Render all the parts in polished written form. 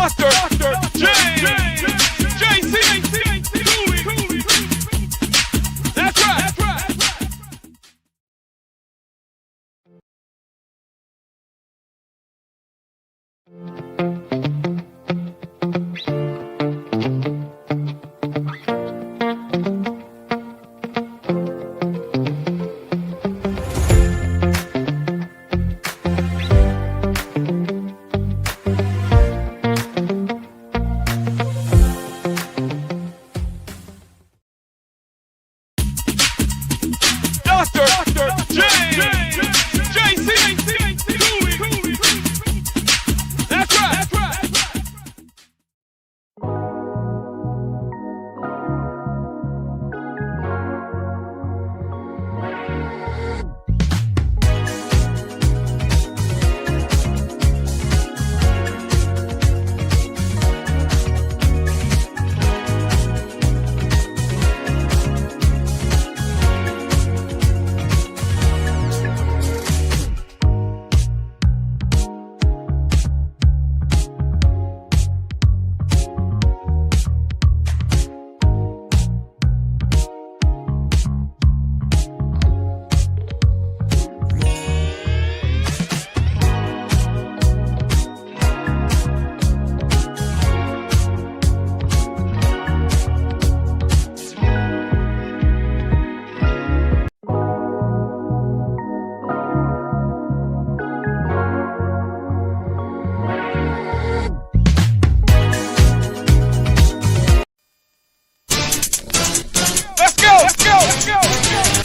Dr. James J.C. Cooley. That's right.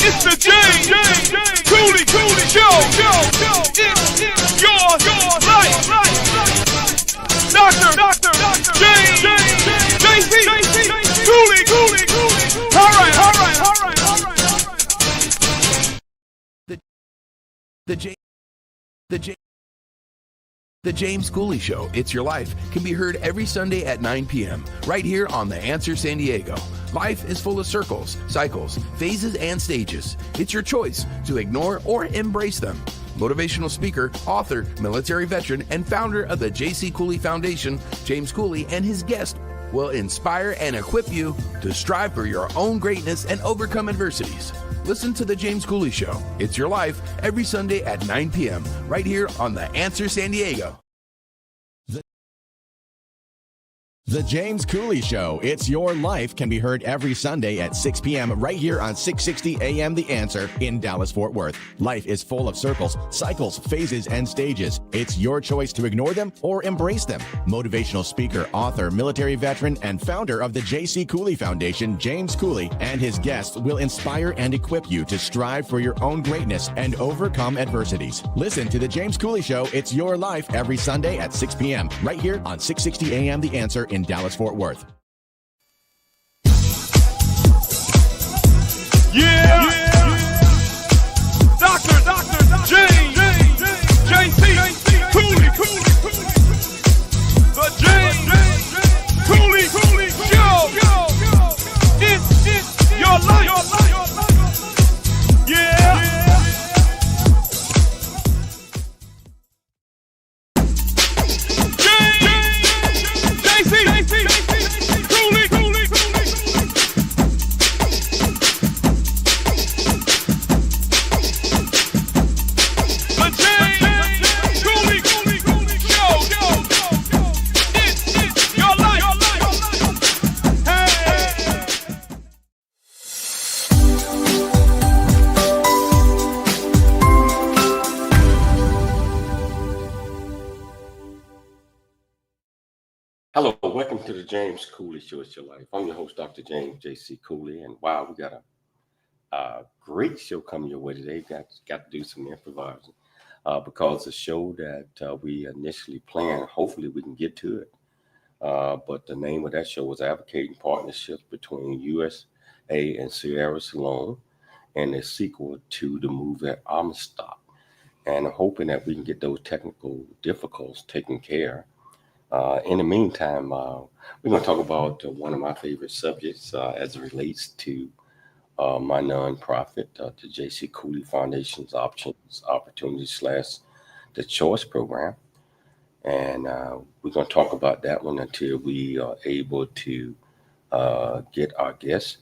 It's the James Cooley Show. It's your life. Dr. James J.C. Cooley. All right. The James Cooley Show, It's Your Life, can be heard every Sunday at 9 p.m. right here on The Answer San Diego. Life is full of circles, cycles, phases, and stages. It's your choice to ignore or embrace them. Motivational speaker, author, military veteran, and founder of the J.C. Cooley Foundation, James Cooley, and his guest will inspire and equip you to strive for your own greatness and overcome adversities. Listen to The James Cooley Show, It's Your Life, every Sunday at 9 p.m. right here on The Answer San Diego. The James Cooley Show, It's Your Life, can be heard every Sunday at 6 p.m. right here on 660 AM The Answer in Dallas-Fort Worth. Life is full of circles, cycles, phases, and stages. It's your choice to ignore them or embrace them. Motivational speaker, author, military veteran, and founder of the J.C. Cooley Foundation, James Cooley, and his guests will inspire and equip you to strive for your own greatness and overcome adversities. Listen to The James Cooley Show, It's Your Life, every Sunday at 6 p.m. right here on 660 AM The Answer in Dallas-Fort Worth. Yeah. Dr. James J.C. Cooley. The James Cooley Show. It's your life. Yeah. Hello, welcome to the James Cooley Show, It's Your Life. I'm your host, Dr. James J.C. Cooley, and wow, we got a great show coming your way today. Got to do some improvising because the show that we initially planned, hopefully we can get to it. But the name of that show was Advocating Partnerships between USA and Sierra Leone, and the sequel to the movie Amistad. And I'm hoping that we can get those technical difficulties taken care of. In the meantime, we're going to talk about one of my favorite subjects as it relates to my nonprofit, the J.C. Cooley Foundation's Opportunity / the Choice Program. and we're going to talk about that one until we are able to get our guest.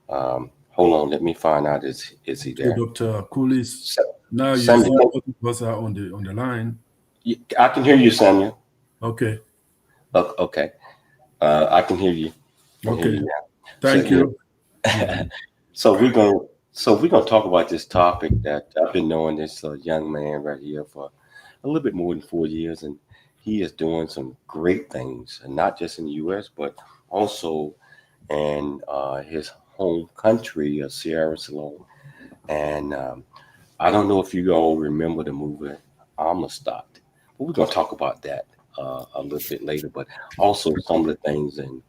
Hold on, let me find out is he Okay, there? Dr. Cooley's now you see Samuel, both of us are on the line. I can hear you, Samuel. Okay. Okay, I can hear you. I can hear Okay. you now. Thank So, you. so we're gonna talk about this topic that I've been knowing this young man right here for a little bit more than 4 years, and he is doing some great things, and not just in the U.S. but also in his home country of Sierra Leone. And I don't know if you all remember the movie Amistad, but we're gonna talk about that a little bit later. But also some of the things and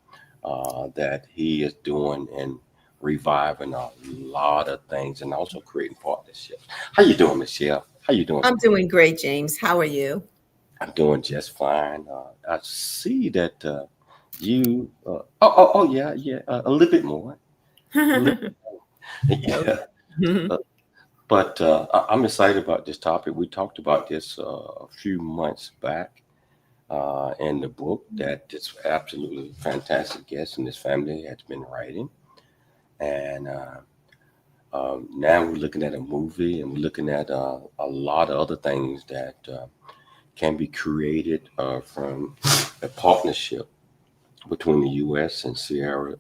that he is doing and reviving a lot of things, and also creating partnerships. How you doing, Michelle? How you doing I'm today? doing great, James. How are you? I'm doing just fine. I see that you. Yeah, a little bit more. A little, yeah. Okay. Uh, But I'm excited about this topic. We talked about this a few months back in the book that this absolutely fantastic guest in this family has been writing. And now we're looking at a movie, and we're looking at a lot of other things that can be created from a partnership between the U.S. and Sierra.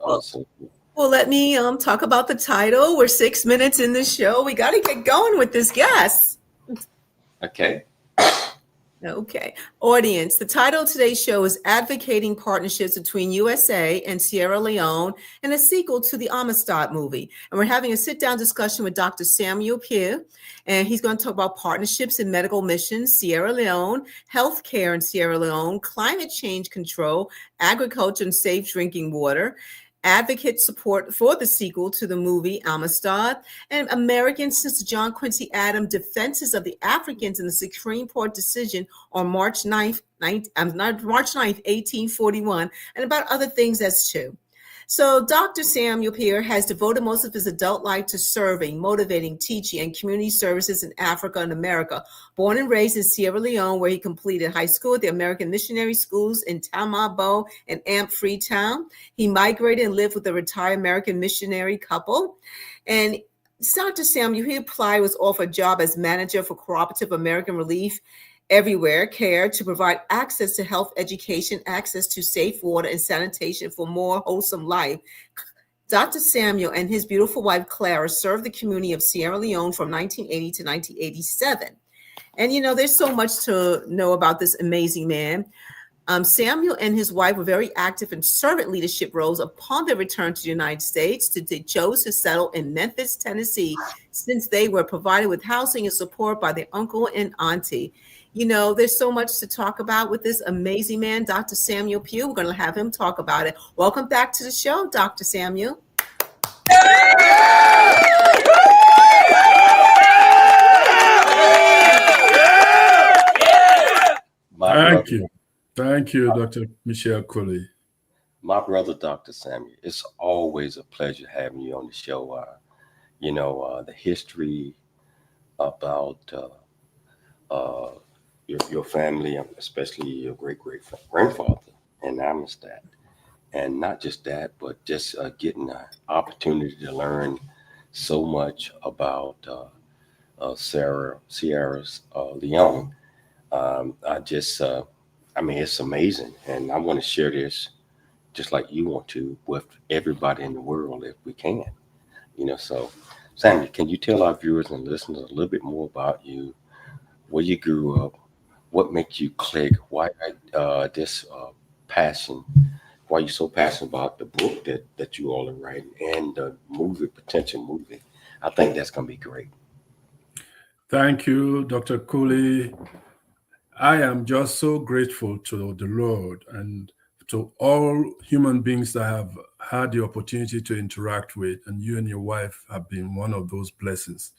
Well, let me talk about the title. We're 6 minutes in the show. We got to get going with this guest. Okay. Okay. Audience, the title of today's show is Advocating Partnerships Between USA and Sierra Leone, and a sequel to the Amistad movie. And we're having a sit-down discussion with Dr. Samuel Pieh, and he's going to talk about partnerships in medical missions, Sierra Leone, healthcare in Sierra Leone, climate change control, agriculture and safe drinking water, advocate support for the sequel to the movie Amistad, and American Sister John Quincy Adams defenses of the Africans in the Supreme Court decision on March 9th, 1841, and about other things as too. So Dr. Samuel Pieh has devoted most of his adult life to serving, motivating, teaching, and community services in Africa and America. Born and raised in Sierra Leone, where he completed high school at the American Missionary Schools in Tamabo and Amp Freetown. He migrated and lived with a retired American missionary couple. And Dr. Samuel, he applied, was offered a job as manager for Cooperative American Relief Everywhere Care to provide access to health education, access to safe water and sanitation for more wholesome life. Dr. Samuel and his beautiful wife, Clara, served the community of Sierra Leone from 1980 to 1987. And, you know, there's so much to know about this amazing man. Samuel and his wife were very active in servant leadership roles upon their return to the United States. They chose to settle in Memphis, Tennessee, since they were provided with housing and support by their uncle and auntie. You know, there's so much to talk about with this amazing man, Dr. Samuel Pieh. We're going to have him talk about it. Welcome back to the show, Dr. Samuel. Thank you. Thank you, Dr. Michelle Cooley. My brother, Dr. Samuel, it's always a pleasure having you on the show. The history about your family, especially your great grandfather and Amistad, and not just that, but just getting an opportunity to learn so much about Sierra's Leone. It's amazing, and I want to share this just like you want to with everybody in the world if we can. So Samuel, can you tell our viewers and listeners a little bit more about you, where you grew up, what makes you click, why this passion, why you're so passionate about the book that you all are writing and the potential movie? I think that's going to be great. Thank you, Dr. Cooley. I am just so grateful to the Lord and to all human beings that have had the opportunity to interact with, and you and your wife have been one of those blessings.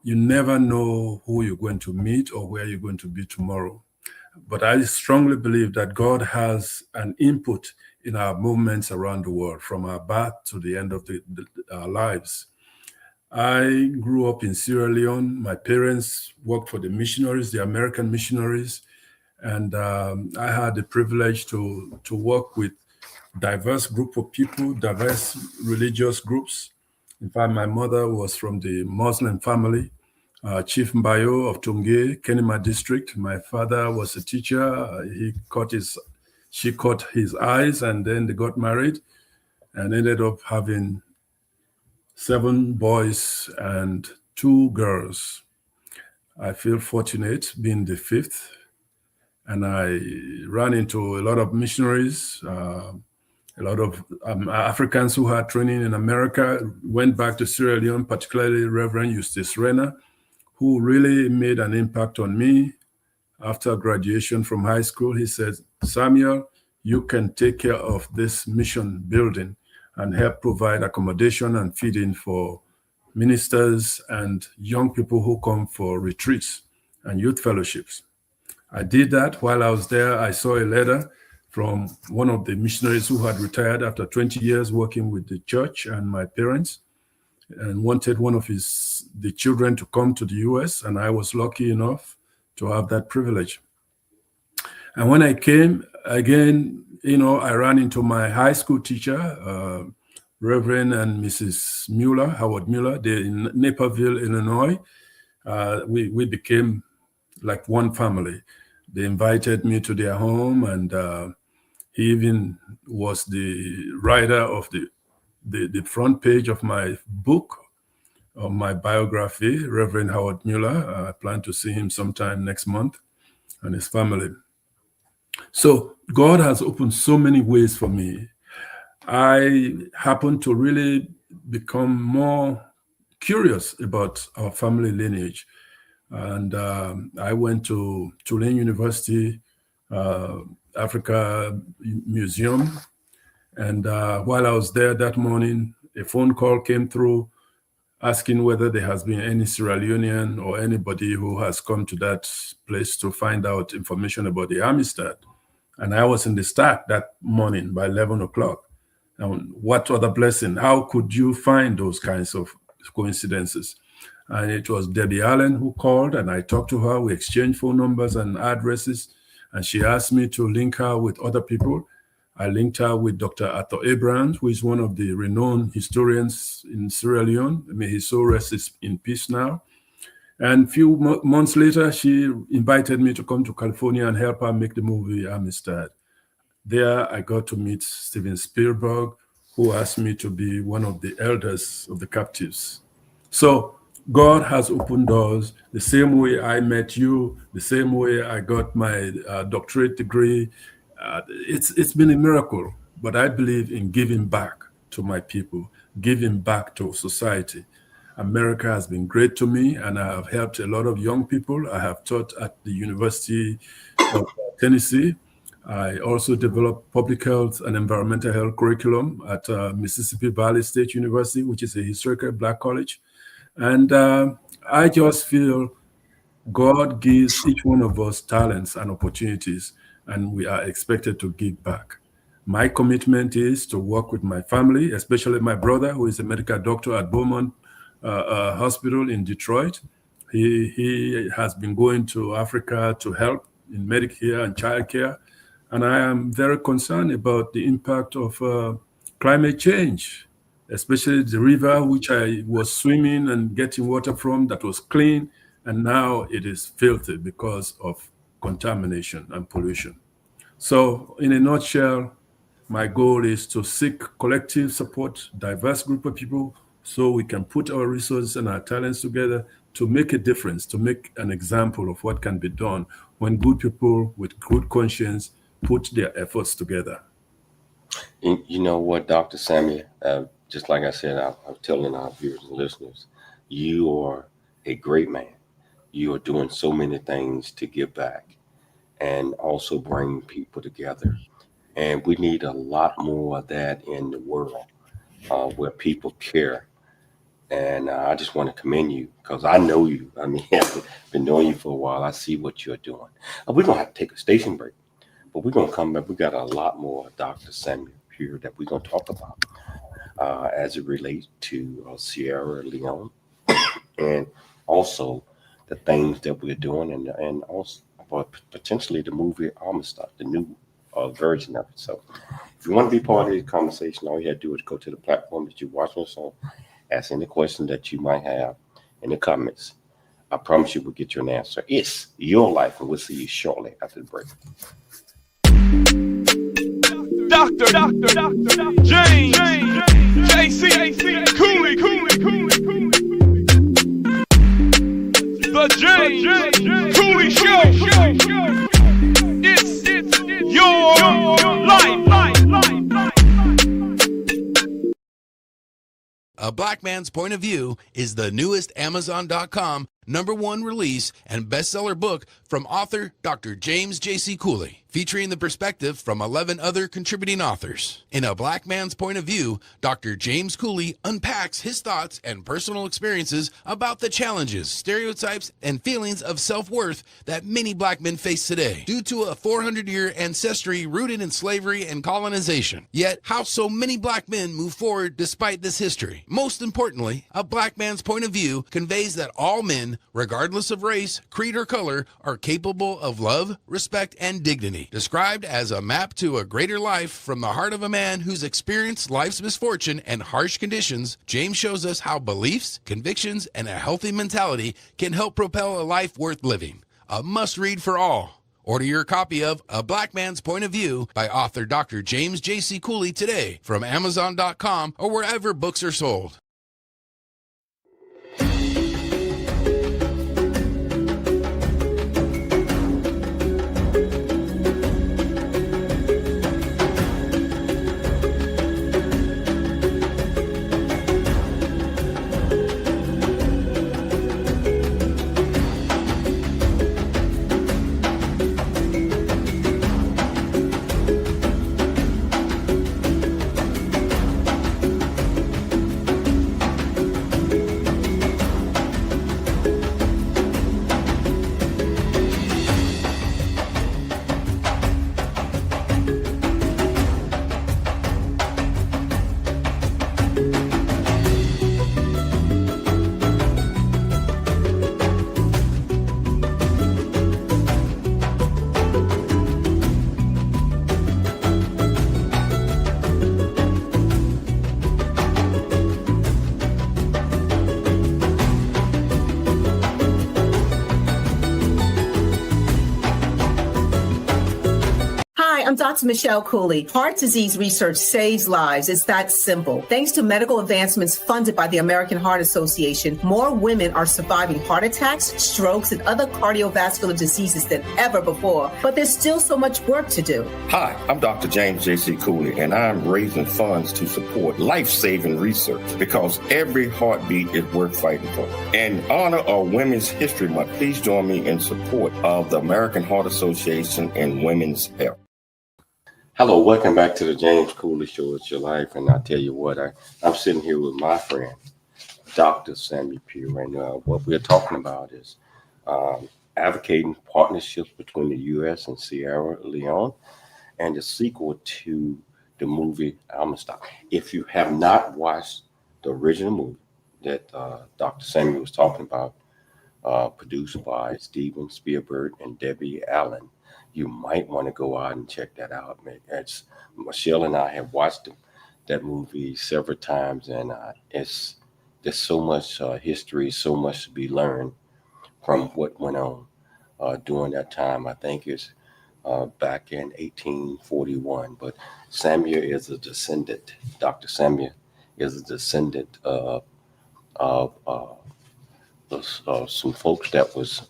You never know who you're going to meet or where you're going to be tomorrow. But I strongly believe that God has an input in our movements around the world, from our birth to the end of our lives. I grew up in Sierra Leone. My parents worked for the missionaries, the American missionaries. And I had the privilege to work with diverse group of people, diverse religious groups. In fact, my mother was from the Muslim family, Chief Mbayo of Tunge, Kenema district. My father was a teacher. She caught his eyes, and then they got married and ended up having 7 boys and 2 girls. I feel fortunate being the 5th, and I ran into a lot of missionaries, a lot of Africans who had training in America, went back to Sierra Leone, particularly Reverend Eustace Renner, who really made an impact on me. After graduation from high school, he said, Samuel, you can take care of this mission building and help provide accommodation and feeding for ministers and young people who come for retreats and youth fellowships. I did that. While I was there, I saw a letter from one of the missionaries who had retired after 20 years working with the church and my parents, and wanted one of the children to come to the US, and I was lucky enough to have that privilege. And when I came, again, I ran into my high school teacher, Reverend and Mrs. Mueller, Howard Mueller. They're in Naperville, Illinois. We became like one family. They invited me to their home, and he even was the writer of the front page of my book, of my biography, Reverend Howard Mueller. I plan to see him sometime next month, and his family. So God has opened so many ways for me. I happen to really become more curious about our family lineage. And I went to Tulane University, Africa Museum. And while I was there that morning, a phone call came through asking whether there has been any Sierra Leonean or anybody who has come to that place to find out information about the Amistad. And I was in the stack that morning by 11 o'clock. And what other blessing? How could you find those kinds of coincidences? And it was Debbie Allen who called, and I talked to her. We exchanged phone numbers and addresses, and she asked me to link her with other people. I linked her with Dr. Arthur Abrams, who is one of the renowned historians in Sierra Leone. May his soul rest in peace now. And a few months later, she invited me to come to California and help her make the movie Amistad. There, I got to meet Steven Spielberg, who asked me to be one of the elders of the captives. So God has opened doors the same way I met you, the same way I got my doctorate degree. It's been a miracle, but I believe in giving back to my people, giving back to society. America has been great to me, and I have helped a lot of young people. I have taught at the University of Tennessee. I also developed public health and environmental health curriculum at Mississippi Valley State University, which is a historical Black college. And I just feel God gives each one of us talents and opportunities, and we are expected to give back. My commitment is to work with my family, especially my brother, who is a medical doctor at Beaumont Hospital in Detroit. He has been going to Africa to help in Medicare and childcare. And I am very concerned about the impact of climate change, especially the river which I was swimming and getting water from that was clean, and now it is filthy because of contamination and pollution. So in a nutshell, my goal is to seek collective support, diverse group of people, so we can put our resources and our talents together to make a difference, to make an example of what can be done when good people with good conscience put their efforts together. You know what, Dr. Samuel, just like I said, I'm telling our viewers and listeners, you are a great man. You are doing so many things to give back and also bring people together. And we need a lot more of that in the world where people care. And I just want to commend you because I know you. I mean, I've been knowing you for a while. I see what you're doing. We're going to have to take a station break, but we're going to come back. We got a lot more Dr. Samuel here that we're going to talk about as it relates to Sierra Leone and also the things that we're doing and also or potentially the movie Amistad, the new version of it. So if you want to be part of the conversation, all you have to do is go to the platform that you're watching us on, ask any question that you might have in the comments. I promise you we'll get you an answer. It's your life, and we'll see you shortly after the break. Dr. James JC Cooley. The James Cooley Show. It's your life. A Black Man's Point of View is the newest Amazon.com #1 release and bestseller book from author Dr. James J.C. Cooley, featuring the perspective from 11 other contributing authors. In A Black Man's Point of View, Dr. James Cooley unpacks his thoughts and personal experiences about the challenges, stereotypes, and feelings of self-worth that many black men face today due to a 400-year ancestry rooted in slavery and colonization. Yet, how so many black men move forward despite this history. Most importantly, A Black Man's Point of View conveys that all men, regardless of race, creed, or color, are capable of love, respect, and dignity. Described as a map to a greater life from the heart of a man who's experienced life's misfortune and harsh conditions, James shows us how beliefs, convictions, and a healthy mentality can help propel a life worth living. A must-read for all. Order your copy of A Black Man's Point of View by author Dr. James J.C. Cooley today from Amazon.com or wherever books are sold. I'm Dr. Michelle Cooley. Heart disease research saves lives. It's that simple. Thanks to medical advancements funded by the American Heart Association, more women are surviving heart attacks, strokes, and other cardiovascular diseases than ever before. But there's still so much work to do. Hi, I'm Dr. James J.C. Cooley, and I'm raising funds to support life-saving research because every heartbeat is worth fighting for. In honor of Women's History Month, please join me in support of the American Heart Association and women's health. Hello, welcome back to the James Cooley Show. It's your life, and I tell you what, I'm sitting here with my friend, Dr. Samuel Pieh, right now. What we're talking about is advocating partnerships between the U.S. and Sierra Leone, and the sequel to the movie Amistad. If you have not watched the original movie that Dr. Samuel was talking about, produced by Steven Spielberg and Debbie Allen, you might want to go out and check that out. It's Michelle and I have watched that movie several times, and there's so much history, so much to be learned from what went on during that time. I think it's back in 1841. But Samuel is a descendant. Dr. Samuel is a descendant of some folks that was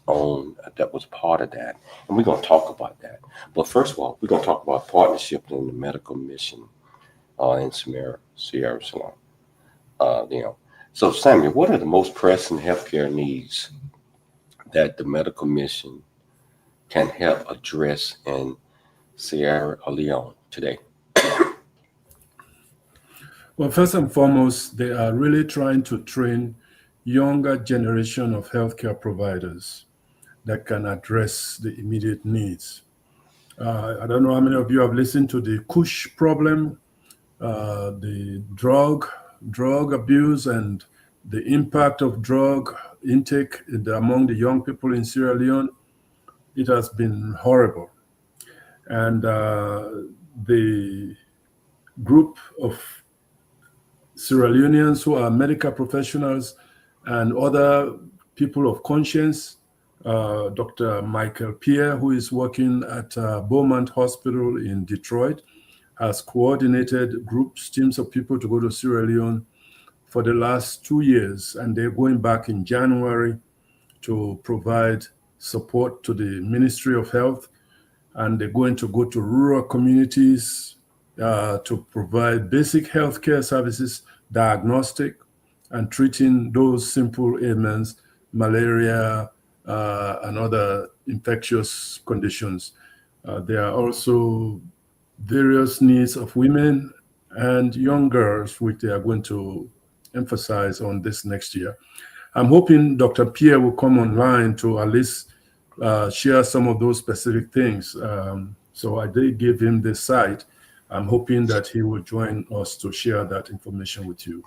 part of that, and we're going to talk about that. But first of all, we're going to talk about partnership in the medical mission in Sierra Leone. So Samuel, what are the most pressing healthcare needs that the medical mission can help address in Sierra Leone today? Well, first and foremost, they are really trying to train younger generation of healthcare providers that can address the immediate needs. I don't know how many of you have listened to the Kush problem, the drug abuse and the impact of drug intake among the young people in Sierra Leone. it has been horrible. And the group of Sierra Leoneans who are medical professionals and other people of conscience, Dr. Michael Pieh, who is working at Beaumont Hospital in Detroit, has coordinated groups, teams of people to go to Sierra Leone for the last 2 years, and they're going back in January to provide support to the Ministry of Health, and they're going to go to rural communities to provide basic healthcare services, diagnostic, and treating those simple ailments, malaria, and other infectious conditions. There are also various needs of women and young girls, which they are going to emphasize on this next year. I'm hoping Dr. Pieh will come online to at least share some of those specific things. So I did give him this site. I'm hoping that he will join us to share that information with you.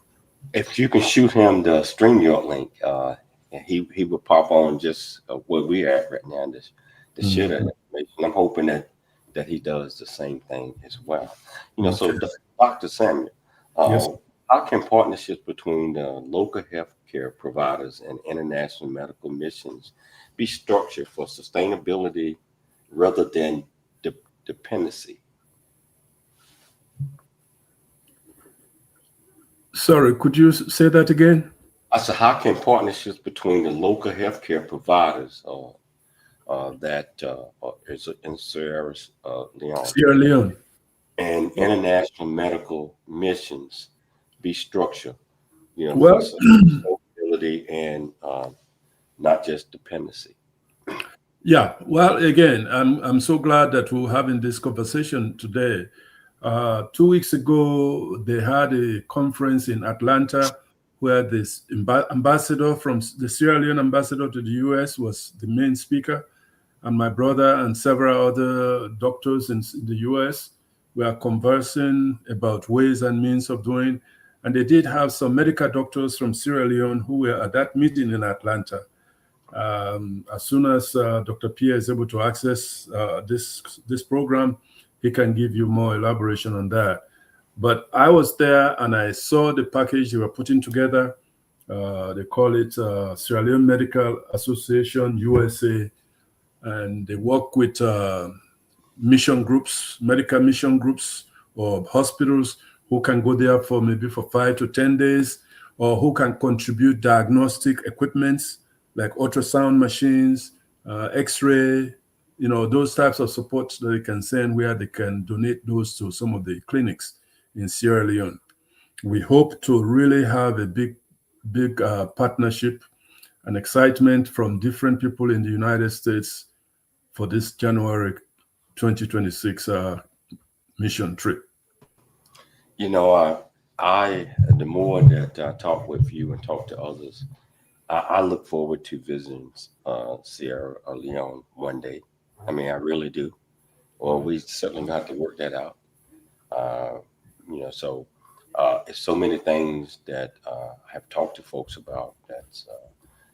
If you can shoot him the StreamYard link, he will pop on just where we're at right now to share that information. I'm hoping that he does the same thing as well. So Dr. Samuel, Yes. how can partnerships between the local healthcare providers and international medical missions be structured for sustainability rather than dependency? Sorry, could you say that again? I said, how can partnerships between the local healthcare providers that is in Sierra Leone and international medical missions be structured, Well, for sustainability and not just dependency? Yeah, well, again, I'm so glad that we're having this conversation today. 2 weeks ago, they had a conference in Atlanta where this ambassador from the Sierra Leone ambassador to the US was the main speaker, and my brother and several other doctors in the US were conversing about ways and means of doing. And they did have some medical doctors from Sierra Leone who were at that meeting in Atlanta. As soon as Dr. Pieh is able to access this program, he can give you more elaboration on that. But I was there and I saw the package they were putting together. They call it Sierra Leone Medical Association USA, and they work with mission groups, medical mission groups, or hospitals who can go there for maybe for 5 to 10 days, or who can contribute diagnostic equipments like ultrasound machines, X-ray, those types of support that they can send, where they can donate those to some of the clinics in Sierra Leone. We hope to really have a big partnership and excitement from different people in the United States for this January 2026 mission trip. The more that I talk with you and talk to others, I look forward to visiting Sierra Leone one day. I mean, I really do. Or we certainly got to work that out. It's so many things that I have talked to folks about that's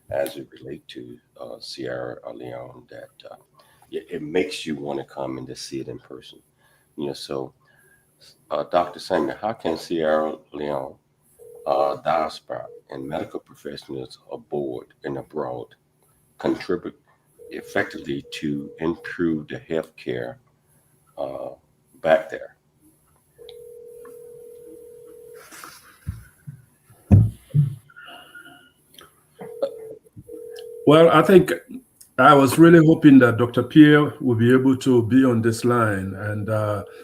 as it relate to Sierra Leone that it makes you want to come and to see it in person. Dr. Samuel, how can Sierra Leone diaspora and medical professionals aboard and abroad contribute effectively to improve the healthcare back there? Well, I think I was really hoping that Dr. Pieh will be able to be on this line, and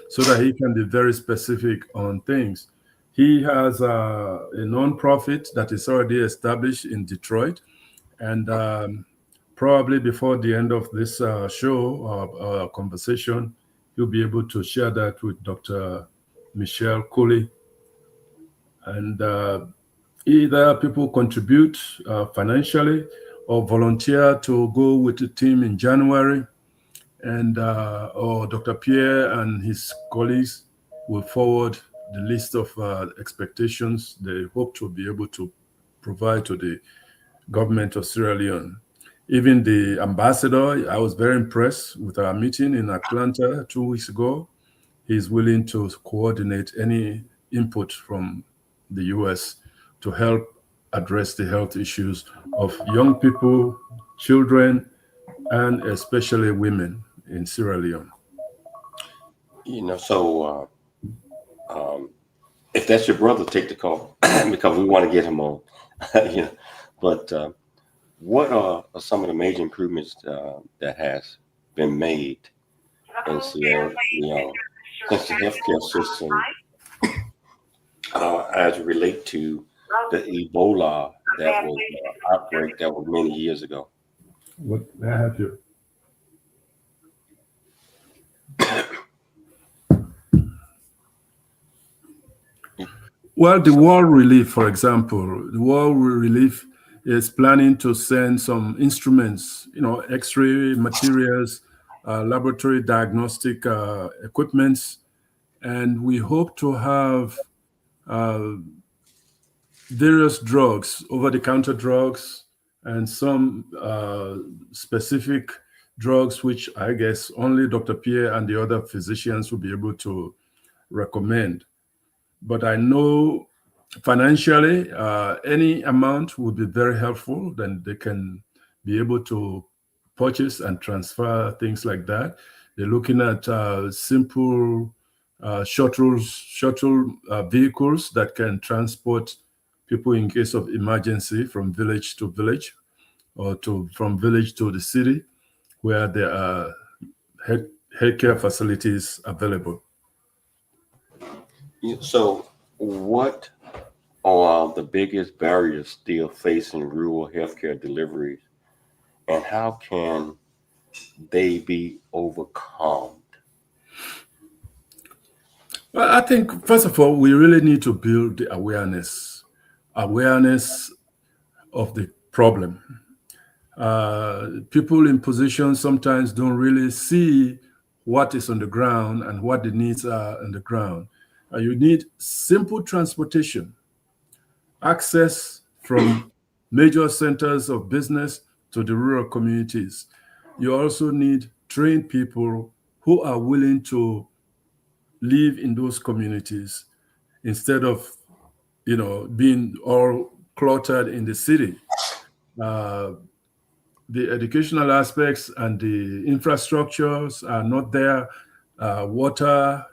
so that he can be very specific on things. He has a nonprofit that is already established in Detroit, and probably before the end of this show or conversation, he'll be able to share that with Dr. Michelle Cooley. And either people contribute financially or volunteer to go with the team in January, and or Dr. Pieh and his colleagues will forward the list of expectations they hope to be able to provide to the government of Sierra Leone. Even the ambassador, I was very impressed with our meeting in Atlanta 2 weeks ago. He's willing to coordinate any input from the US to help address the health issues of young people, children, and especially women in Sierra Leone. So if that's your brother, take the call because we want to get him on. you know, but what are some of the major improvements that has been made in Sierra Leone since the healthcare system as it relate to the Ebola that was outbreak that was many years ago? What may I help you? Well, the World Relief, for example, the World Relief is planning to send some instruments, X-ray materials, laboratory diagnostic equipments, and we hope to have uh, various drugs, over-the-counter drugs, and some specific drugs, which I guess only Dr. Pieh and the other physicians will be able to recommend. But I know financially, any amount would be very helpful. Then they can be able to purchase and transfer things like that. They're looking at simple shuttle vehicles that can transport people in case of emergency from village to village or from village to the city where there are healthcare facilities available. So what are the biggest barriers still facing rural healthcare deliveries, and how can they be overcome? Well, I think, first of all, we really need to build the awareness of the problem. People in positions sometimes don't really see what is on the ground and what the needs are on the ground. You need simple transportation, access from major centers of business to the rural communities. You also need trained people who are willing to live in those communities instead of, being all cluttered in the city. The educational aspects and the infrastructures are not there. Water,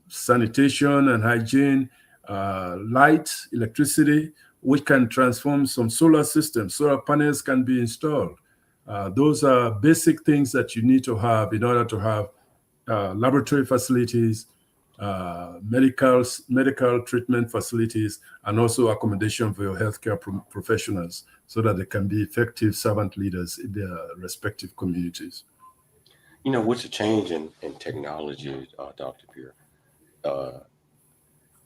sanitation and hygiene, light, electricity, which can transform some solar systems. Solar panels can be installed. Those are basic things that you need to have in order to have laboratory facilities, medical treatment facilities, and also accommodation for your healthcare professionals so that they can be effective servant leaders in their respective communities. What's the change in technology, Dr. Pieh?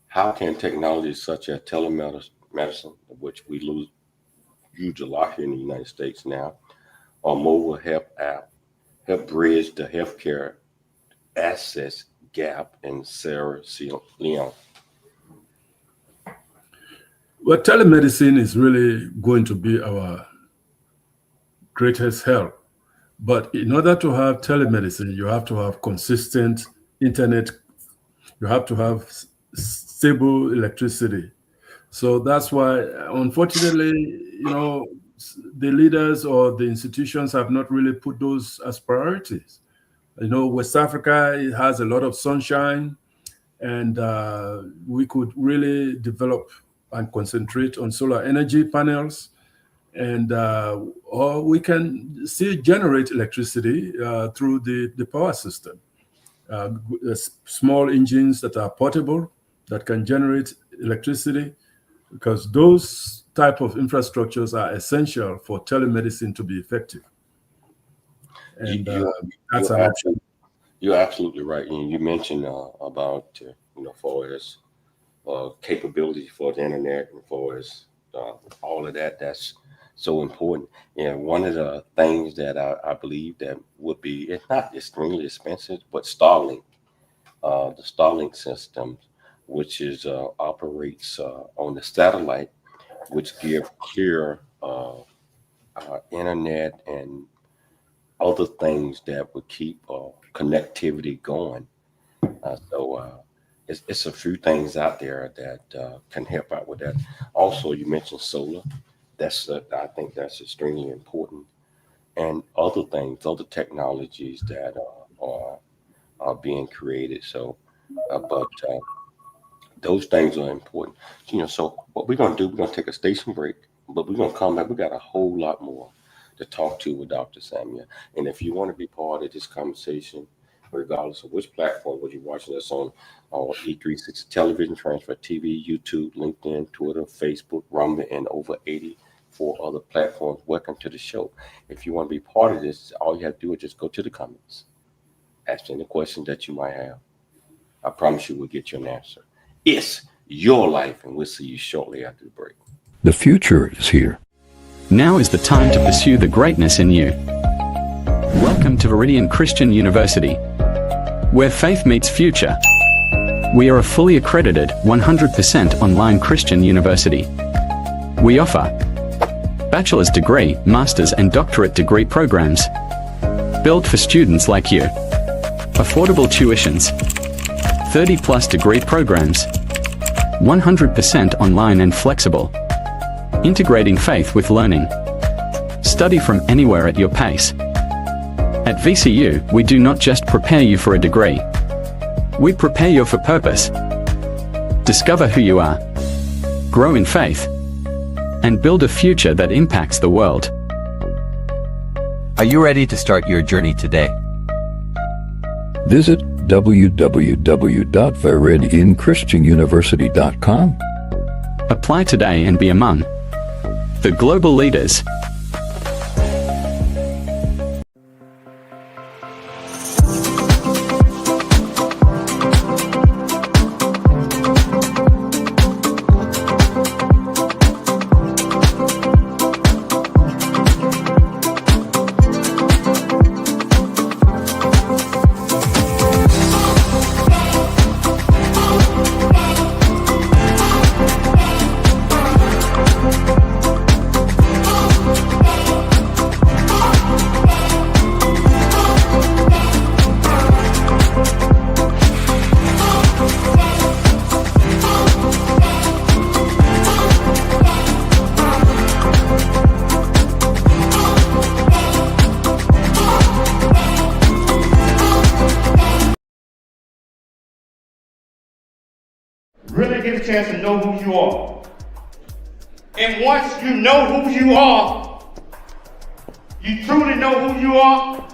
How can technology such as telemedicine, which we use a lot here in the United States now, or mobile health app, help bridge the healthcare access gap in Sierra Leone? Well, telemedicine is really going to be our greatest help. But in order to have telemedicine, you have to have consistent internet. You have to have stable electricity. So that's why, unfortunately, the leaders or the institutions have not really put those as priorities. West Africa, it has a lot of sunshine, and we could really develop and concentrate on solar energy panels, and or we can still generate electricity through the power system. Small engines that are portable that can generate electricity, because those type of infrastructures are essential for telemedicine to be effective. And that's an option. You're absolutely right. And you mentioned about for as capability for the internet and for as all of that. That's so important. And one of the things that I believe that would be, it's not extremely expensive, but Starlink, the Starlink system, which is operates on the satellite, which give clear internet and other things that would keep connectivity going. So it's a few things out there that can help out with that. Also, you mentioned solar. I think that's extremely important, and other things, other technologies that are being created. So, but those things are important. So what we're gonna do, we're gonna take a station break, but we're gonna come back. We got a whole lot more to talk to with Dr. Samuel. And if you want to be part of this conversation, regardless of which platform, whether you're watching us on E360 television, Transfer TV, YouTube, LinkedIn, Twitter, Facebook, Rumble, and over 84 other platforms, welcome to the show. If you want to be part of this, all you have to do is just go to the comments, ask any questions that you might have. I promise you we'll get you an answer. It's your life, and we'll see you shortly after the break. The future is here. Now is the time to pursue the greatness in you. Welcome to Viridian Christian University, where faith meets future. We are a fully accredited, 100% online Christian university. We offer bachelor's degree, master's and doctorate degree programs, built for students like you. Affordable tuitions, 30+ degree programs, 100% online and flexible. Integrating faith with learning. Study from anywhere at your pace. At VCU, we do not just prepare you for a degree. We prepare you for purpose. Discover who you are. Grow in faith. And build a future that impacts the world. Are you ready to start your journey today? Visit www.viridianchristianuniversity.com. Apply today and be among the global leaders. Really get a chance to know who you are. And once you know who you are, you truly know who you are,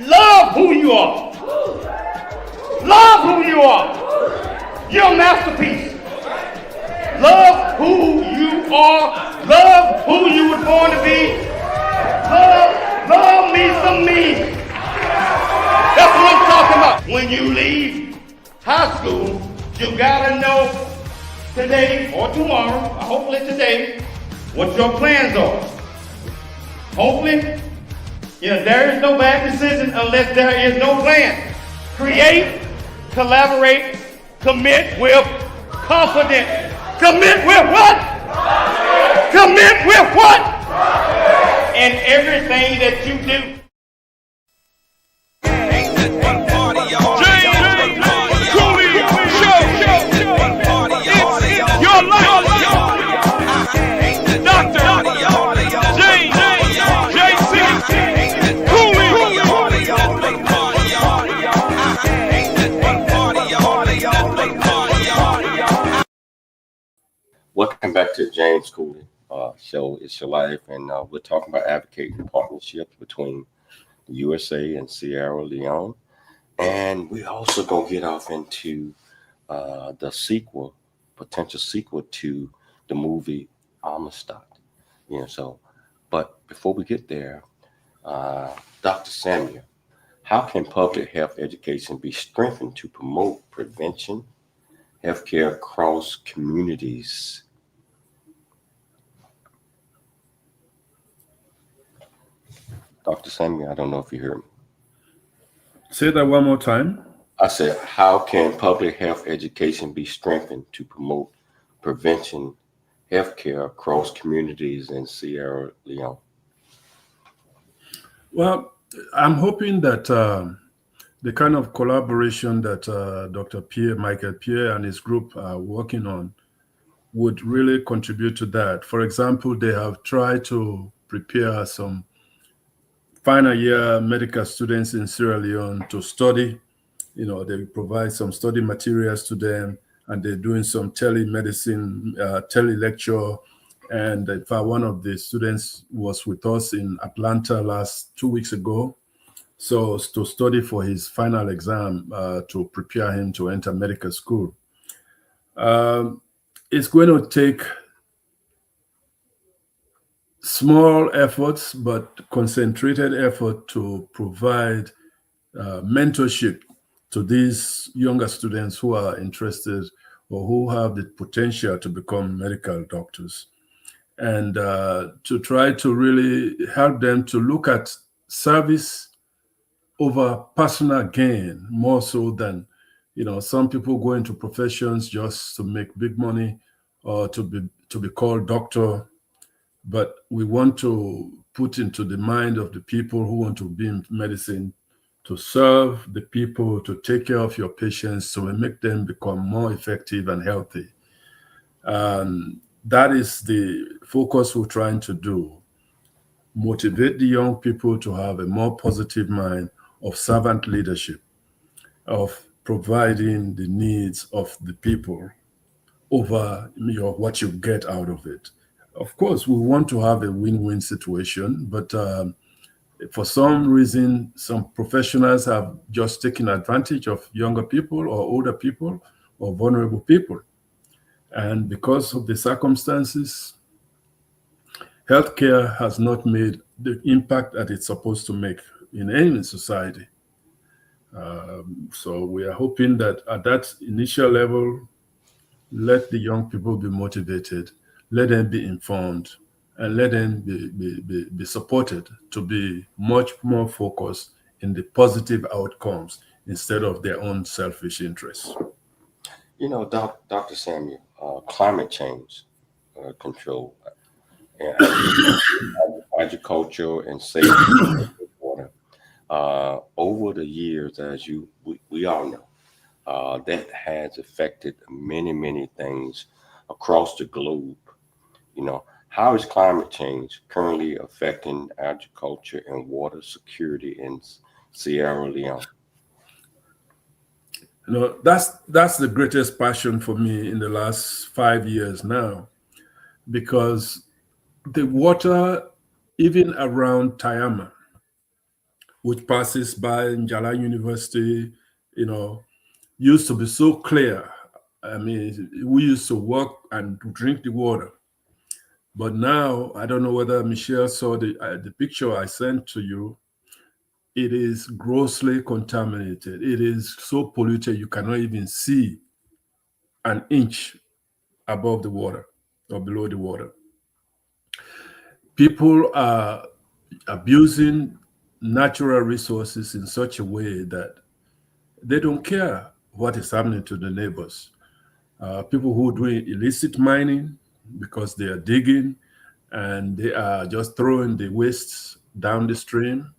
love who you are. Love who you are. You're a masterpiece. Love who you are. Love who you were born to be. Love me some me. That's what I'm talking about. When you leave high school, you gotta know today or tomorrow, or hopefully today, what your plans are. Hopefully, there is no bad decision unless there is no plan. Create, collaborate, commit with confidence. Commit with what? Commit with what? And everything that you do. Welcome back to the James Cooley show. It's your life, and we're talking about advocating partnerships between the USA and Sierra Leone, and we're also gonna get off into the sequel, potential sequel to the movie Amistad. But before we get there, Dr. Samuel, how can public health education be strengthened to promote prevention, healthcare across communities? Dr. Samuel, I don't know if you hear me. Say that one more time. I said, how can public health education be strengthened to promote prevention, healthcare across communities in Sierra Leone? Well, I'm hoping that the kind of collaboration that Dr. Michael Pieh and his group are working on would really contribute to that. For example, they have tried to prepare some final year medical students in Sierra Leone to study. They provide some study materials to them, and they're doing some telemedicine, tele-lecture. And in fact, one of the students was with us in Atlanta 2 weeks ago. So to study for his final exam to prepare him to enter medical school. It's going to take small efforts, but concentrated effort to provide mentorship to these younger students who are interested or who have the potential to become medical doctors, and to try to really help them to look at service over personal gain more so than, some people go into professions just to make big money or to be called doctor. But we want to put into the mind of the people who want to be in medicine to serve the people, to take care of your patients, so we make them become more effective and healthy. That is the focus we're trying to do. Motivate the young people to have a more positive mind of servant leadership, of providing the needs of the people over what you get out of it. Of course, we want to have a win-win situation, but for some reason, some professionals have just taken advantage of younger people or older people or vulnerable people. And because of the circumstances, healthcare has not made the impact that it's supposed to make in any society. So we are hoping that at that initial level, let the young people be motivated, let them be informed, and let them be supported to be much more focused in the positive outcomes instead of their own selfish interests. Dr. Samuel, climate change control, and agriculture and safety of water. Over the years, as we all know, that has affected many things across the globe. How is climate change currently affecting agriculture and water security in Sierra Leone? That's the greatest passion for me in the last 5 years now, because the water, even around Tayama, which passes by Njala University, used to be so clear. I mean, we used to walk and drink the water. But now, I don't know whether Michelle saw the picture I sent to you. It is grossly contaminated. It is so polluted you cannot even see an inch above the water or below the water. People are abusing natural resources in such a way that they don't care what is happening to the neighbors. People who do illicit mining because they are digging and they are just throwing the wastes down the stream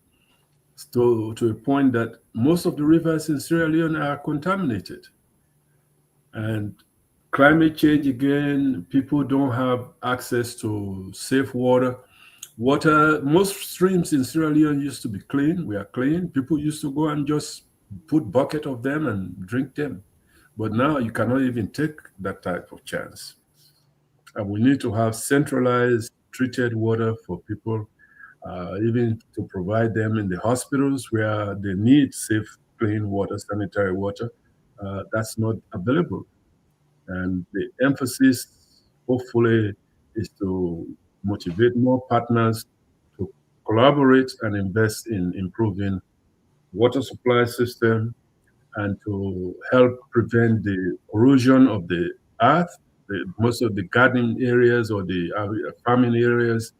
to a point that most of the rivers in Sierra Leone are contaminated. And climate change again, people don't have access to safe water. Most streams in Sierra Leone used to be clean. We are clean. People used to go and just put bucket of them and drink them. But now you cannot even take that type of chance. And we need to have centralized treated water for people, even to provide them in the hospitals where they need safe, clean water, sanitary water. That's not available. And the emphasis, hopefully, is to motivate more partners to collaborate and invest in improving water supply system and to help prevent the erosion of the earth. Most of the gardening areas or the farming areas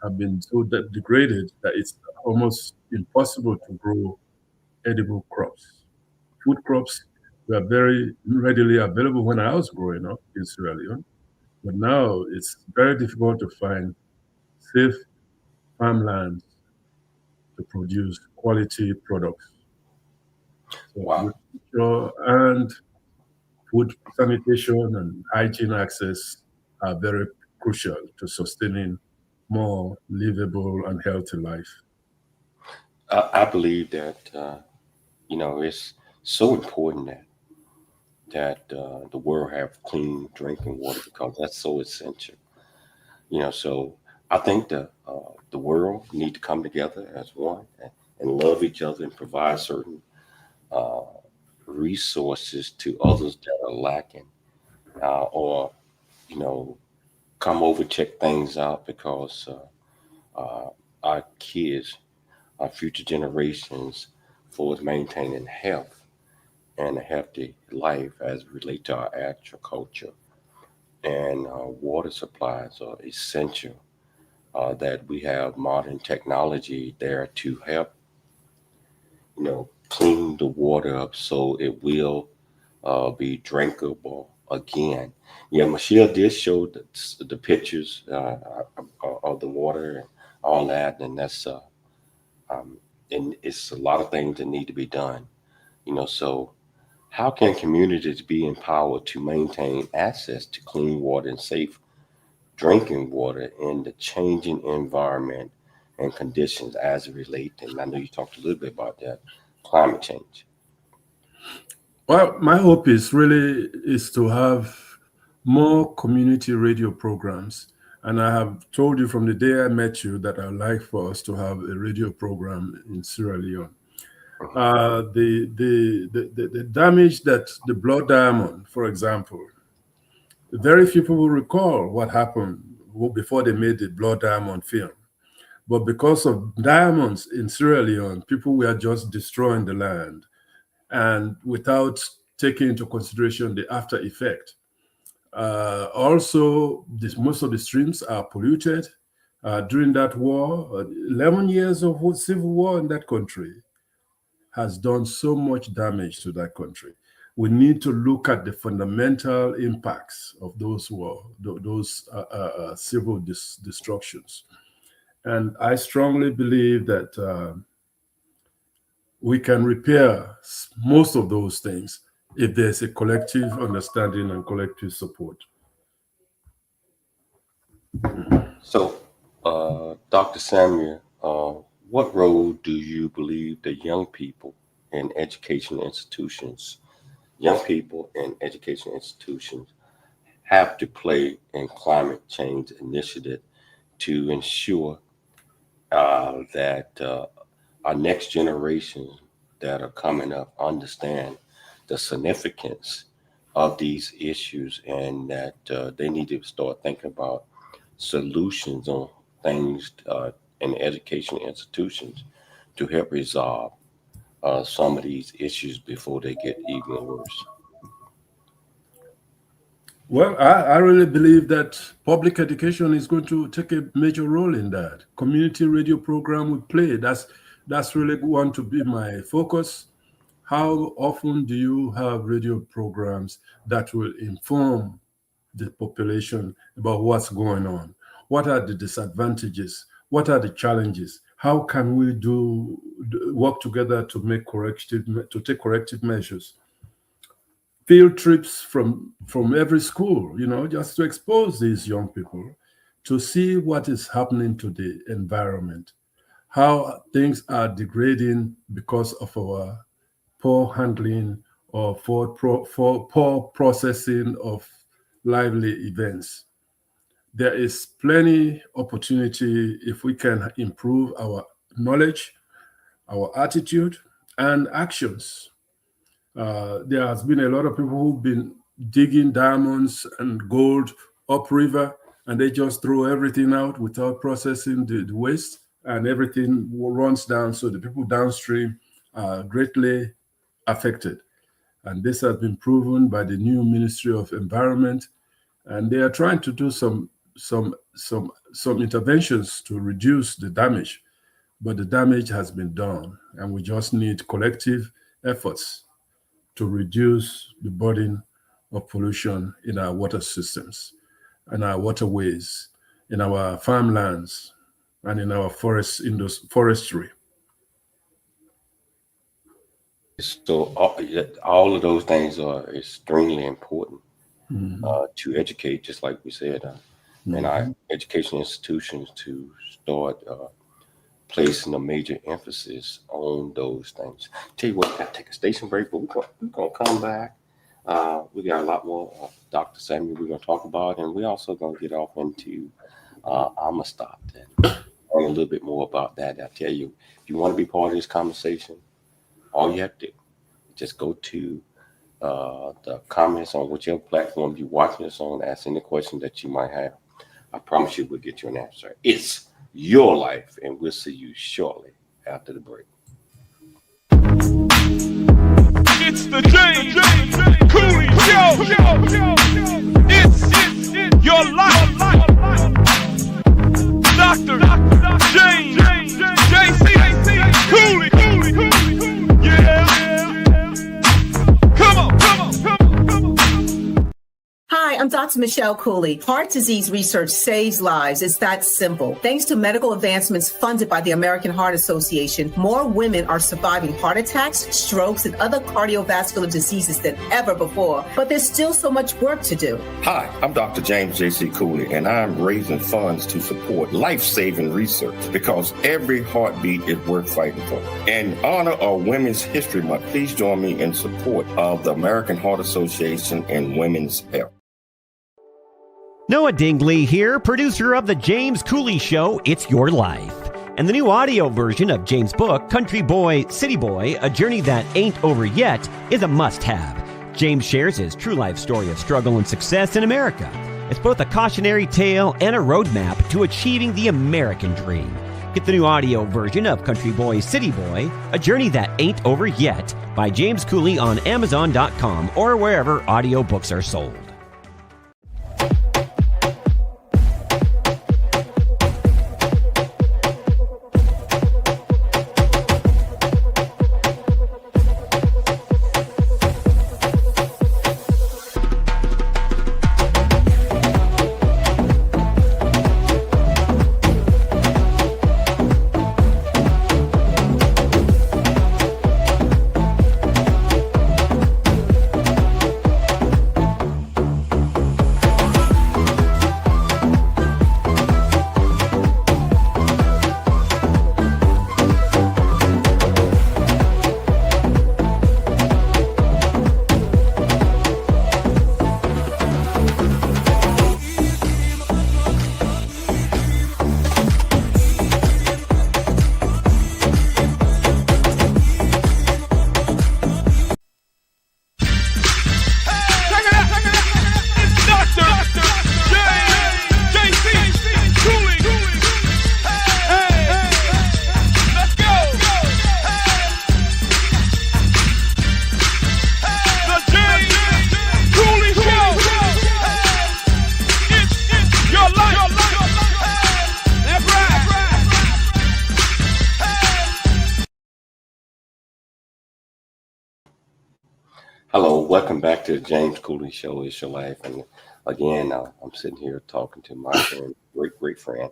have been so degraded that it's almost impossible to grow edible crops. Food crops were very readily available when I was growing up in Sierra Leone, But now it's very difficult to find safe farmlands to produce quality products. So Wow. agriculture and food sanitation and hygiene access are very crucial to sustaining more livable and healthy life. I believe that it's so important that the world have clean drinking water because that's so essential. So I think the world need to come together as one and love each other and provide certain uh, resources to others that are lacking, or you know, come over check things out because our kids, our future generations, for maintaining health and a healthy life as it relate to our agriculture and water supplies are essential. That we have modern technology there to help, clean the water up so it will be drinkable again. Yeah, Michelle did show the pictures of the water and all that, and that's um, and it's a lot of things that need to be done. So how can communities be empowered to maintain access to clean water and safe drinking water in the changing environment and conditions as it relate? And I know you talked a little bit about that, climate change. Well, my hope is to have more community radio programs. And I have told you from the day I met you that I'd like for us to have a radio program in Sierra Leone. The damage that the blood diamond, for example, very few people recall what happened before they made the blood diamond film. But because of diamonds in Sierra Leone, people were just destroying the land and without taking into consideration the after effect. Also, most of the streams are polluted. During that war, 11 years of civil war in that country has done so much damage to that country. We need to look at the fundamental impacts of those war, those civil destructions. And I strongly believe that we can repair most of those things if there's a collective understanding and collective support. So, Dr. Samuel, what role do you believe the young people in education institutions, have to play in climate change initiative to ensure that our next generations that are coming up understand the significance of these issues and that they need to start thinking about solutions on things in education institutions to help resolve some of these issues before they get even worse. Well, I really believe that public education is going to take a major role in that. Community radio program we play. That's really going to be my focus. How often do you have radio programs that will inform the population about what's going on? What are the disadvantages? What are the challenges? How can we work together to take corrective measures? Field trips from every school, just to expose these young people to see what is happening to the environment, how things are degrading because of our poor handling or for poor processing of lively events. There is plenty opportunity if we can improve our knowledge, our attitude, and actions. There has been a lot of people who've been digging diamonds and gold upriver, and they just throw everything out without processing the waste, and everything runs down. So the people downstream are greatly affected. And this has been proven by the new Ministry of Environment, and they are trying to do some interventions to reduce the damage. But the damage has been done, and we just need collective efforts to reduce the burden of pollution in our water systems. and our waterways, in our farmlands, and in our forestry. So all of those things are extremely important to educate, just like we said, in our education institutions to start placing a major emphasis on those things. Tell you what, we got to take a station break, but we're gonna come back. We got a lot more Dr. Samuel we're gonna talk about, and we're also gonna get off into Amistad and learn a little bit more about that. I tell you, if you want to be part of this conversation, all you have to do is just go to the comments on whichever platform you're watching us on, ask any question that you might have. I promise you we'll get you an answer. It's your life, and we'll see you shortly after the break. It's the James Cooley Show. It's your life. Dr. James J.C. Cooley. Yeah. Come on. Hi, I'm Dr. Michelle Cooley. Heart disease research saves lives. It's that simple. Thanks to medical advancements funded by the American Heart Association, more women are surviving heart attacks, strokes, and other cardiovascular diseases than ever before. But there's still so much work to do. Hi, I'm Dr. James J.C. Cooley, and I'm raising funds to support life-saving research because every heartbeat is worth fighting for. In honor of Women's History Month, please join me in support of the American Heart Association and women's health. Noah Dingley here, producer of The James Cooley Show, It's Your Life. And the new audio version of James' book, Country Boy, City Boy, A Journey That Ain't Over Yet, is a must-have. James shares his true life story of struggle and success in America. It's both a cautionary tale and a roadmap to achieving the American dream. Get the new audio version of Country Boy, City Boy, A Journey That Ain't Over Yet by James Cooley on Amazon.com or wherever audiobooks are sold. Hello, welcome back to the James Cooley Show. It's your life, and again, I'm sitting here talking to my friend, great friend,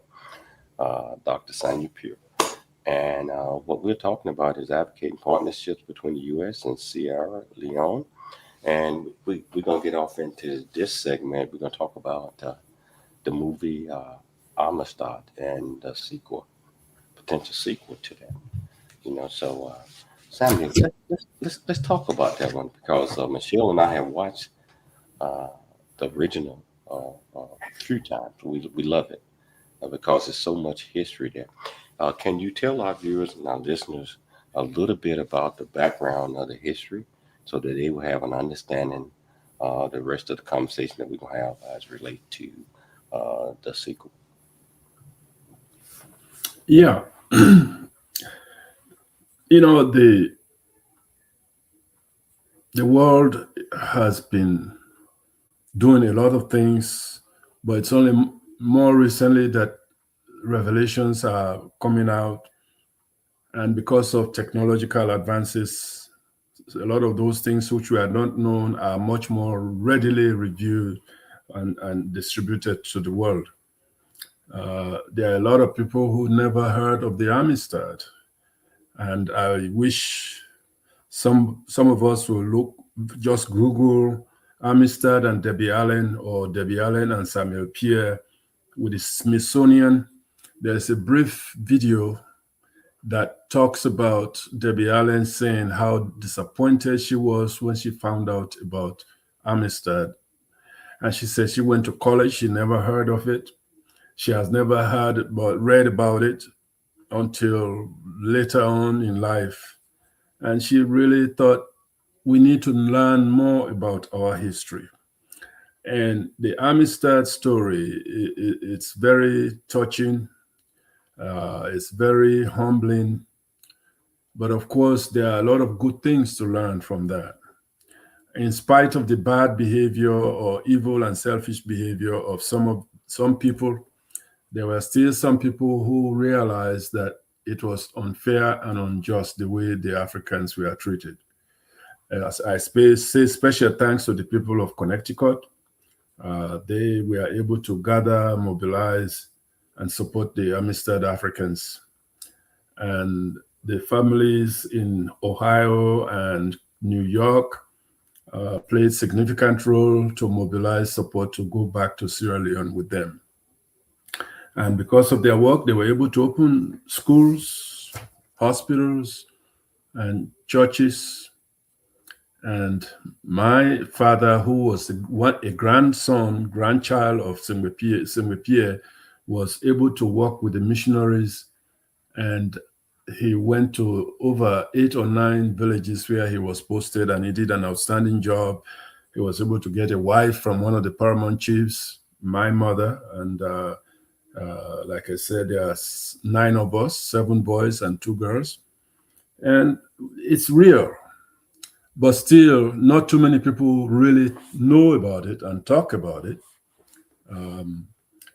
Dr. Samuel Pieh, and what we're talking about is advocating partnerships between the U.S. and Sierra Leone, and we're gonna get off into this segment. We're gonna talk about the movie Amistad and the potential sequel to that. So. Samuel, let's talk about that one because Michelle and I have watched the original a few times. We love it because there's so much history there. Can you tell our viewers and our listeners a little bit about the background of the history so that they will have an understanding of the rest of the conversation that we're going to have as relate to the sequel? Yeah. The world has been doing a lot of things, but it's only more recently that revelations are coming out. And because of technological advances, a lot of those things which were not known are much more readily reviewed and distributed to the world. There are a lot of people who never heard of the Amistad, and I wish some of us will just Google Amistad and Debbie Allen, or Debbie Allen and Samuel Pieh with the Smithsonian. There's a brief video that talks about Debbie Allen saying how disappointed she was when she found out about Amistad. And she said she went to college, she never heard of it. She has never read about it until later on in life. And she really thought we need to learn more about our history. And the Amistad story, it's very touching. It's very humbling. But of course, there are a lot of good things to learn from that. In spite of the bad behavior or evil and selfish behavior of some people, there were still some people who realized that it was unfair and unjust the way the Africans were treated. As I say special thanks to the people of Connecticut. They were able to gather, mobilize, and support the Amistad Africans. And the families in Ohio and New York played significant role to mobilize support to go back to Sierra Leone with them. And because of their work, they were able to open schools, hospitals, and churches. And my father, who was a grandchild of Samuel Pieh, was able to work with the missionaries, and he went to over 8 or 9 villages where he was posted, and he did an outstanding job. He was able to get a wife from one of the paramount chiefs, my mother, and like I said, there are 9 of us, 7 boys and 2 girls. And it's real, but still not too many people really know about it and talk about it.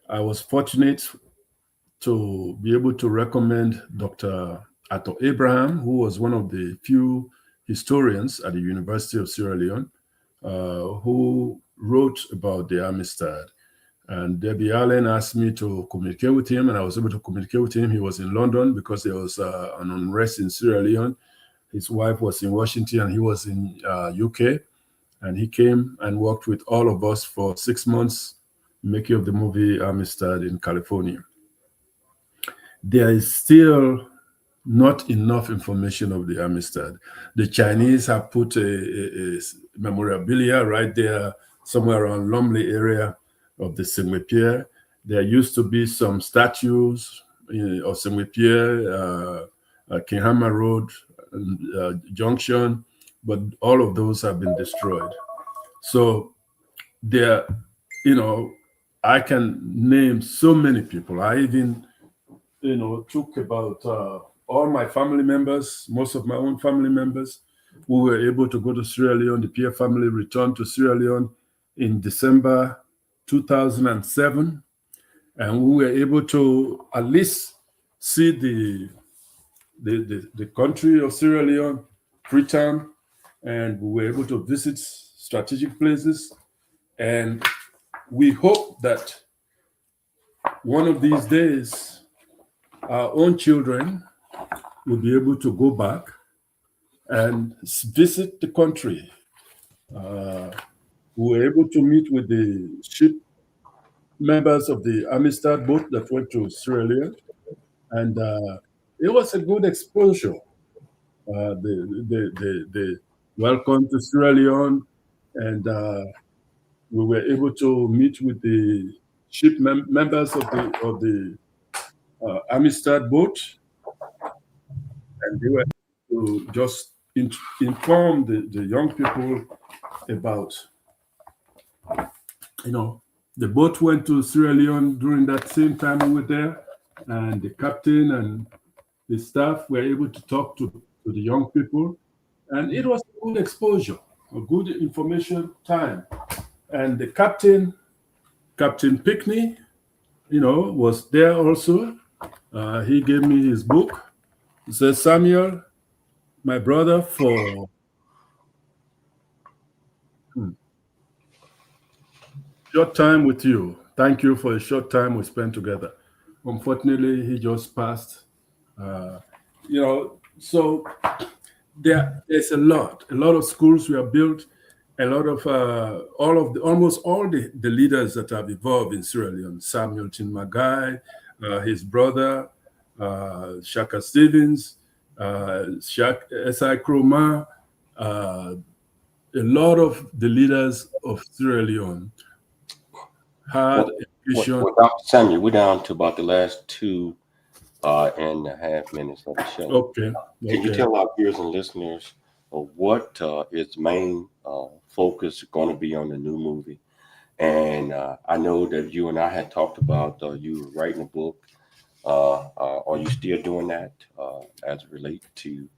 I was fortunate to be able to recommend Dr. Atto Abraham, who was one of the few historians at the University of Sierra Leone, who wrote about the Amistad. And Debbie Allen asked me to communicate with him, and I was able to communicate with him. He was in London because there was an unrest in Sierra Leone. His wife was in Washington, and he was in UK. And he came and worked with all of us for 6 months, making of the movie Amistad in California. There is still not enough information of the Amistad. The Chinese have put a memorabilia right there, somewhere around Lumley area of the Samuel Pieh. There used to be some statues of Samuel Pieh, Kinghama Road Junction, but all of those have been destroyed. So there, I can name so many people. I even, took about all my family members, most of my own family members, who were able to go to Sierra Leone. The Pieh family returned to Sierra Leone in December 2007, and we were able to at least see the country of Sierra Leone, Freetown, and we were able to visit strategic places. And we hope that one of these days, our own children will be able to go back and visit the country. We were able to meet with the ship members of the Amistad boat that went to Sierra Leone, and it was a good exposure. The welcome to Sierra Leone, and we were able to meet with the ship members of the Amistad boat, and they were able to just inform the young people about, the boat went to Sierra Leone during that same time we were there, and the captain and the staff were able to talk to the young people, and it was a good exposure, a good information time. And the Captain Pickney, was there also. He gave me his book. He says, Samuel, my brother, for short time with you. Thank you for a short time we spent together. Unfortunately, he just passed. Uh, so there's a lot of schools were built, a lot of almost all the leaders that have evolved in Sierra Leone. Samuel Magai, his brother, Shaka Stevens, Esai Kroma, a lot of the leaders of Sierra Leone had a vision. Dr. Samuel, we're down to about the last 2.5 minutes of the show. Okay. Can you tell our viewers and listeners what its main focus is going to be on the new movie? And I know that you and I had talked about you writing a book. Are you still doing that as it relates to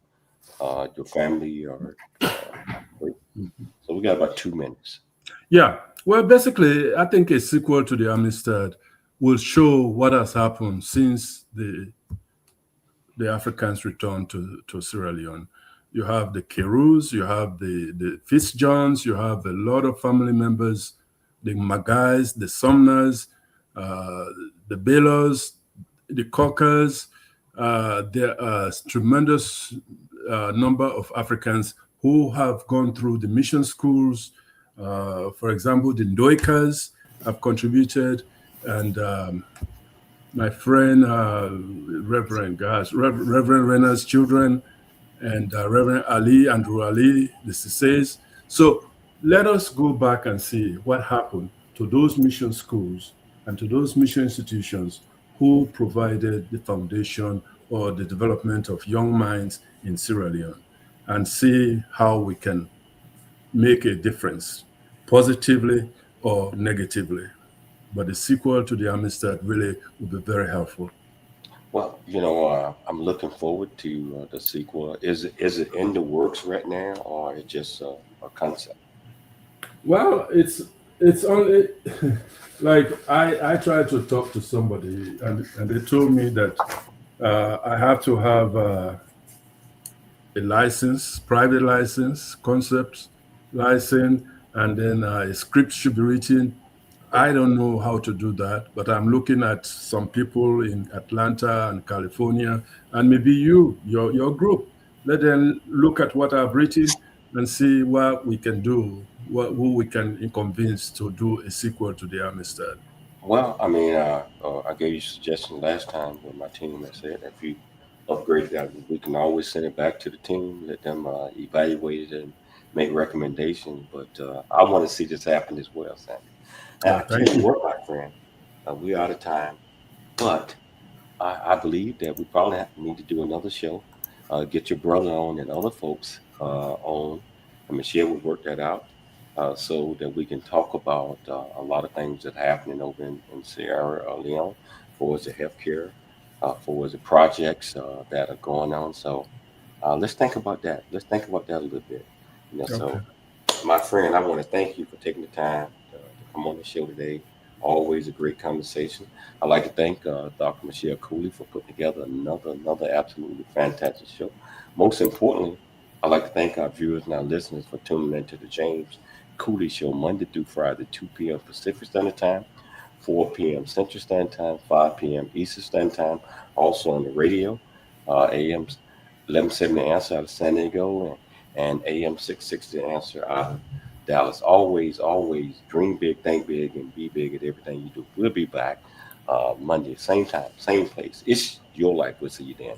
your family? So we got about 2 minutes. Yeah. Well, basically, I think a sequel to the Amistad will show what has happened since the Africans returned to Sierra Leone. You have the Kerus, you have the Fitzjohns, you have a lot of family members, the Magais, the Sumners, the Baylors, the Cockers. There are tremendous number of Africans who have gone through the mission schools. For example, the Ndoikas have contributed, and my friend Reverend Rena's children, and Reverend Andrew Ali, the Sisses. So let us go back and see what happened to those mission schools and to those mission institutions who provided the foundation or the development of young minds in Sierra Leone, and see how we can make a difference, positively or negatively. But the sequel to the Amistad really will be very helpful. Well, I'm looking forward to the sequel. Is it in the works right now, or it's just a concept? Well, it's only like I tried to talk to somebody, and they told me that I have to have a license, private license, concept license, and then a script should be written. I don't know how to do that, but I'm looking at some people in Atlanta and California, and maybe your group. Let them look at what I've written and see what we can do, who we can convince to do a sequel to the Amistad. Well, I mean, I gave you a suggestion last time with my team. I said if you upgrade that, we can always send it back to the team, let them evaluate it and make recommendations. But I want to see this happen as well, Sammy. Thank you. Work, my friend. We're out of time, but I believe that we probably need to do another show. Get your brother on and other folks on, and Michelle will work that out so that we can talk about a lot of things that are happening over in Sierra Leone, for the healthcare, for the projects that are going on. So let's think about that. Let's think about that a little bit. Okay. So, my friend, I want to thank you for taking the time to come on the show today. Always a great conversation. I'd like to thank Dr. Michelle Cooley for putting together another absolutely fantastic show. Most importantly, I'd like to thank our viewers and our listeners for tuning into the James Cooley Show Monday through Friday, 2 p.m. Pacific Standard Time, 4 p.m. Central Standard Time, 5 p.m. Eastern Standard Time. Also on the radio, AM 1170 Answer out of San Diego, and AM 660 Answer out of Dallas. Always dream big, think big, and be big at everything you do. We'll be back Monday, same time, same place. It's your life. We'll see you then.